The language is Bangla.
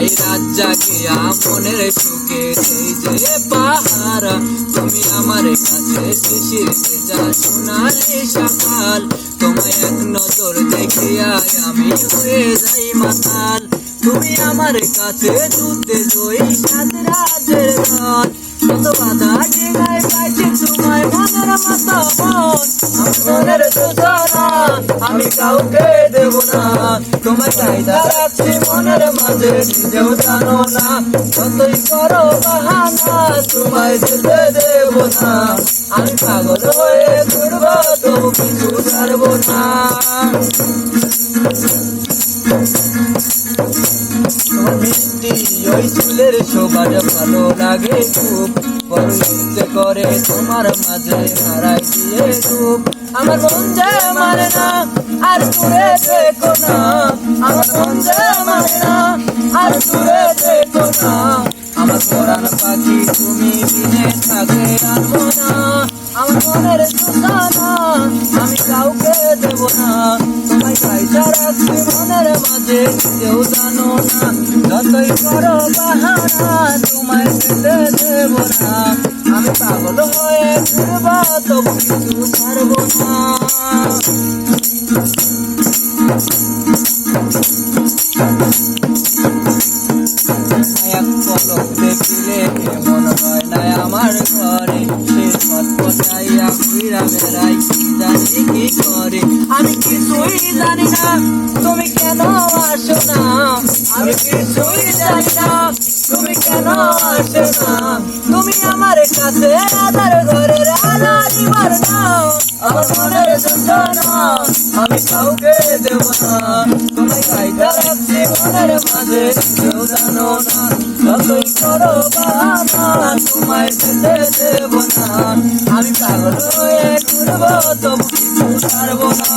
এই রাত জাগিয়া মনের সুখে এই যে পাহারা তুমি আমার কাছে শিশির ভেজা সোনালি সকাল তোমায় এক নজর দেখিয়াই আমি হয়ে যাই মাতাল তুমি আমার কাছে দুধে দই সাত রাজের ঘর কত বাধা ডিঙায় পাইছে তোমায় মনের মতো মন মনের যোজনা আমি কাউকে দেব না তোমায় চাইদা রাখছি মনের মাঝে নিজেও জানো না যতই করো বাহানা তোমায় যেতে দেব না আমি পাগল হয়ে ঘুরবো তবু কিছু ছাড়বো না মিষ্টি ওই চুলের শোভাজ ভালো লাগে খুব বড় ইচ্ছে করে তোমার মাঝে হারাই দিয়ে খুব আমার মন যে মানে না আর দূরে দেখো না আমার মন যে মানে না আর দূরে দেখো না আমার পরাণ পাখি তুমি বিনে থাকে আনবো না আমার মনের সুসানা আমি কাউকে দেব না তোমায় কাইজা রাখছি মনের মাঝে কেউ জানো না যতই করো বাহানা তোমায় যেতে দেব না আমি পাগল হয়ে ঘুরবো তবু কিছু ছাড়বো না এক পলক দেখিলে মন হয় না আমার ঘরে সে পথ পচাইয়া ঘুরা বেড়াই জানি কি করে আমি কিছুই জানি না তুমি কেন আসো না আমি কিছুই জানি না তুমি কেন আসো না তুমি আমার কাছে আধার ঘরের আলো দিবার না আমার মনের যন্ত্রণা আমি কাউকে দেব না তোমায় কাইদা রাখছি মনের মাঝে কেউ জানো না যতই করো বাহানা তোমায় যেতে দেব না আমি পাগল হয়ে ঘুরবো তবু কিছু ছাড়বো না